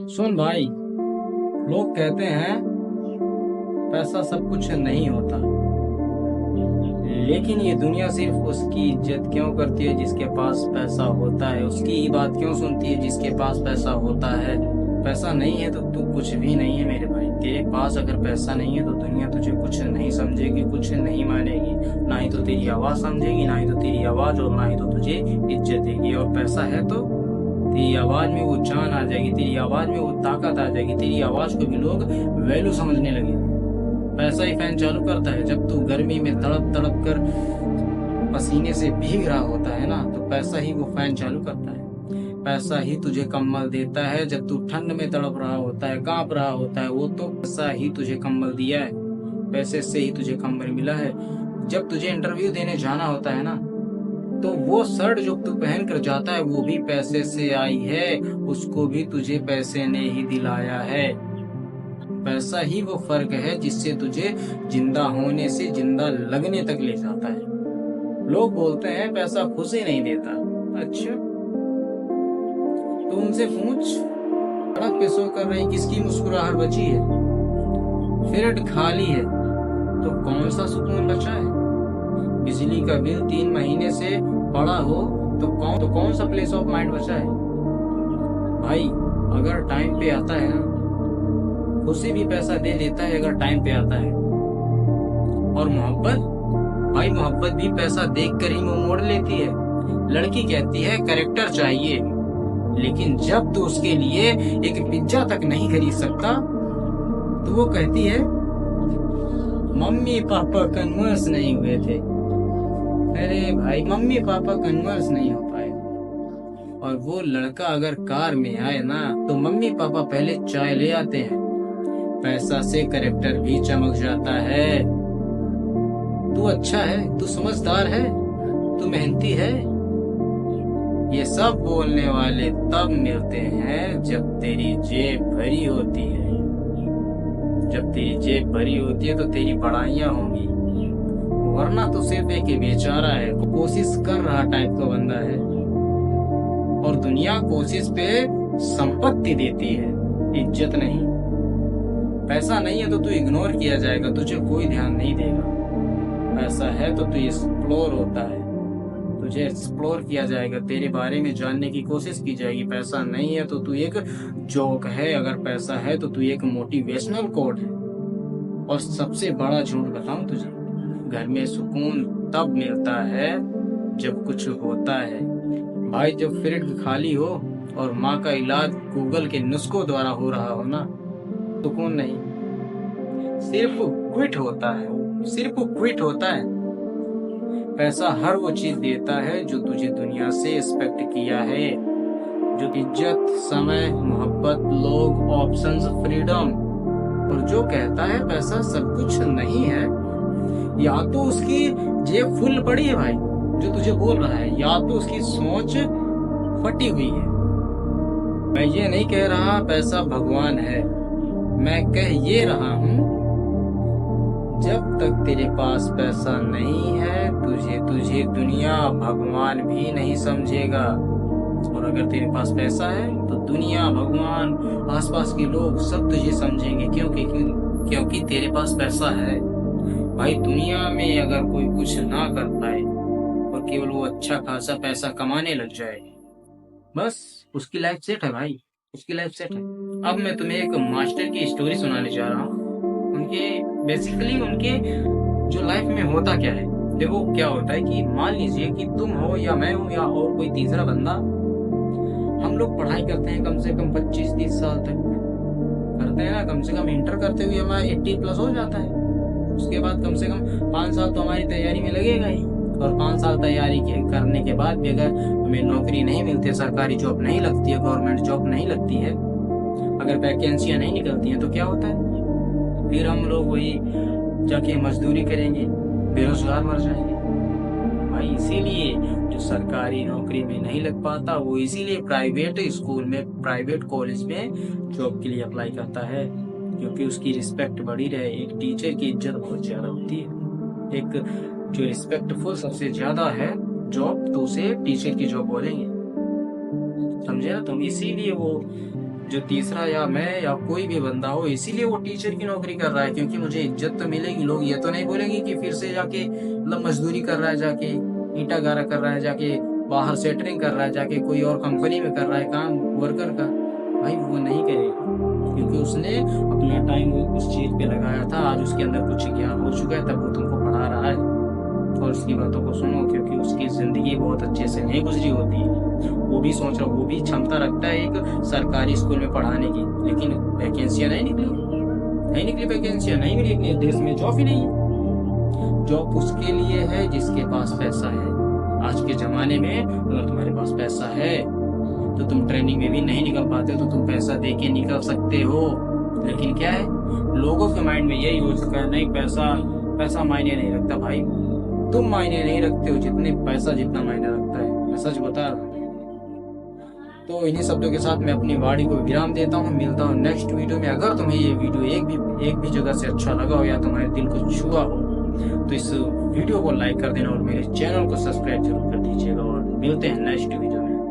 सुन भाई, लोग कहते हैं पैसा सब कुछ नहीं होता, लेकिन ये दुनिया सिर्फ उसकी इज्जत क्यों करती है जिसके पास पैसा होता है, उसकी ही बात क्यों सुनती है जिसके पास पैसा होता है। पैसा नहीं है तो तू कुछ भी नहीं है मेरे भाई। तेरे पास अगर पैसा नहीं है तो दुनिया तुझे कुछ नहीं समझेगी, कुछ नहीं मानेगी। ना ही तो तेरी आवाज समझेगी, ना ही तो तेरी आवाज, और ना ही तो तुझे इज्जत देगी। और पैसा है तो तेरी आवाज में वो जान आ जाएगी, तेरी आवाज में वो ताकत आ जाएगी, तेरी आवाज को भी लोग वैल्यू समझने लगेंगे। पैसा ही फैन चालू करता है। जब तू गर्मी में तड़प तड़प कर पसीने से भीग रहा होता है ना, तो पैसा ही वो फैन चालू करता है। पैसा ही तुझे कंबल देता है जब तू ठंड में तड़प रहा होता है, कांप रहा होता है। वो तो पैसा ही तुझे कंबल दिया है, पैसे से ही तुझे कंबल मिला है। जब तुझे इंटरव्यू देने जाना होता है ना, तो वो शर्ट जो तू पहन कर जाता है वो भी पैसे से आई है, उसको भी तुझे पैसे ने ही दिलाया है। पैसा ही वो फर्क है जिससे तुझे जिंदा होने से जिंदा लगने तक ले जाता है। लोग बोलते हैं पैसा खुशी नहीं देता। अच्छा, तो उनसे पूछ, सड़क पे सो कर रही किसकी मुस्कुराहट बची है? फ्लैट खाली है तो कौन सा सुकून बचा है? बिजली का बिल 3 महीने से पड़ा हो तो कौन सा प्लेस ऑफ माइंड बचा है? भाई, अगर टाइम पे आता है ना, खुशी भी पैसा दे देता है अगर टाइम पे आता है। और मोहब्बत, भाई मोहब्बत भी पैसा देख कर ही मुंह मोड़ लेती है। लड़की कहती है कैरेक्टर चाहिए, लेकिन जब तू उसके लिए एक पिज्जा तक नहीं खरीद सकता तो वो कहती है मम्मी पापा कन्वर्स नहीं हुए थे। अरे भाई, मम्मी पापा कन्वर्स नहीं हो पाए। और वो लड़का अगर कार में आए ना, तो मम्मी पापा पहले चाय ले आते हैं। पैसा से कैरेक्टर भी चमक जाता है। तू अच्छा है, तू समझदार है, तू मेहनती है, ये सब बोलने वाले तब मिलते हैं जब तेरी जेब भरी होती है। जब तेरी जेब भरी होती है तो तेरी पढ़ाइयाँ होंगी, वरना तो सिर्फ एक बेचारा है, कोशिश कर रहा टाइप का बंदा है। और दुनिया कोशिश पे संपत्ति देती है, इज्जत नहीं। पैसा नहीं है तो तू इग्नोर किया जाएगा, तुझे कोई ध्यान नहीं देगा। पैसा है तो तू एक्सप्लोर होता है, तुझे एक्सप्लोर किया जाएगा, तेरे बारे में जानने की कोशिश की जाएगी। पैसा नहीं है तो तू एक जोक है, अगर पैसा है तो तू एक मोटिवेशनल कोट है। और सबसे बड़ा झूठ बताऊं तुझे, घर में सुकून तब मिलता है जब कुछ होता है। भाई, जब फ्रिज खाली हो और माँ का इलाज गूगल के नुस्खों द्वारा हो रहा हो ना, सुकून नहीं, सिर्फ क्विट होता है, सिर्फ क्विट होता है। पैसा हर वो चीज देता है जो तुझे दुनिया से एक्सपेक्ट किया है, जो इज्जत, समय, मोहब्बत, लोग, ऑप्शंस, फ्रीडम। और जो कहता है पैसा सब कुछ नहीं है, या तो उसकी जेब फुल पड़ी है भाई जो तुझे बोल रहा है, या तो उसकी सोच फटी हुई है। मैं ये नहीं कह रहा पैसा भगवान है, मैं कह ये रहा हूँ जब तक तेरे पास पैसा नहीं है तुझे दुनिया भगवान भी नहीं समझेगा। और अगर तेरे पास पैसा है तो दुनिया, भगवान, आसपास के लोग सब तुझे समझेंगे। क्योंकि तेरे पास पैसा है। भाई, दुनिया में अगर कोई कुछ ना कर पाए और केवल वो अच्छा खासा पैसा कमाने लग जाए, बस उसकी लाइफ सेट है भाई, उसकी लाइफ सेट है। अब मैं तुम्हें एक मास्टर की स्टोरी सुनाने जा रहा हूँ। उनके जो लाइफ में होता क्या है। देखो क्या होता है कि मान लीजिए कि तुम हो या मैं हूँ या और कोई तीसरा बंदा, हम लोग पढ़ाई करते हैं कम से कम 25-30 साल तक करते हैं ना। कम से कम इंटर करते हुए हमारा 80+ हो जाता है। उसके बाद कम से कम 5 साल तो हमारी तैयारी में लगेगा ही। और 5 साल तैयारी करने के बाद भी अगर हमें नौकरी नहीं मिलती, सरकारी जॉब नहीं लगती है, गवर्नमेंट जॉब नहीं लगती है, अगर वैकेंसियां नहीं निकलती हैं, तो क्या होता है? फिर हम लोग वही जाके मजदूरी करेंगे, बेरोजगार मर जाएंगे। भाई, इसीलिए जो सरकारी नौकरी में नहीं लग पाता वो इसीलिए प्राइवेट स्कूल में, प्राइवेट कॉलेज में जॉब के लिए अप्लाई करता है, क्योंकि उसकी रिस्पेक्ट बढ़ी रहे। एक टीचर की इज्जत बहुत ज्यादा होती है। एक जो रिस्पेक्टफुल सबसे ज्यादा है जॉब, तो उसे टीचर की जॉब बोलेंगे, समझे ना तुम? इसीलिए वो जो तीसरा या मैं या कोई भी बंदा हो, इसीलिए वो टीचर की नौकरी कर रहा है, क्योंकि मुझे इज्जत तो मिलेगी। लोग ये तो नहीं बोलेंगे कि फिर से जाके मतलब मजदूरी कर रहा है, जाके ईटा गारा कर रहा है, जाके बाहर सेटरिंग कर रहा है, जाके कोई और कंपनी में कर रहा है काम वर्कर का। भाई वो नहीं करेगा, क्योंकि उसने अपना टाइम उस चीज पे लगाया था। आज उसके अंदर कुछ ज्ञान हो चुका है, तब वो तुमको पढ़ा रहा है। और उसकी बातों को सुनो, क्योंकि उसकी जिंदगी बहुत अच्छे से नहीं गुजरी होती है। वो भी सोच रहा, वो भी क्षमता रखता है एक सरकारी स्कूल में पढ़ाने की, लेकिन वैकेंसियां नहीं निकली वैकेंसियां नहीं मिली। इतने देश में जॉब ही नहीं है। जॉब उसके लिए है जिसके पास पैसा है। आज के जमाने में अगर तुम्हारे पास पैसा है तो तुम ट्रेनिंग में भी नहीं निकल पाते, तो तुम पैसा दे के निकल सकते हो। लेकिन क्या है, लोगों के माइंड में यही हो चुका है, नहीं पैसा मायने नहीं रखता। भाई तुम मायने नहीं रखते हो जितने पैसा जितना मायने रखता है, मैं सच बता रहा हूँ। तो इन्हीं शब्दों के साथ मैं अपनी वाणी को विराम देता हूँ। मिलता हूँ नेक्स्ट वीडियो में। अगर तुम्हें ये वीडियो एक भी जगह से अच्छा लगा हो या तुम्हारे दिल को छुआ हो, तो इस वीडियो को लाइक कर देना और मेरे चैनल को सब्सक्राइब जरूर कर दीजिएगा। और मिलते हैं नेक्स्ट वीडियो में।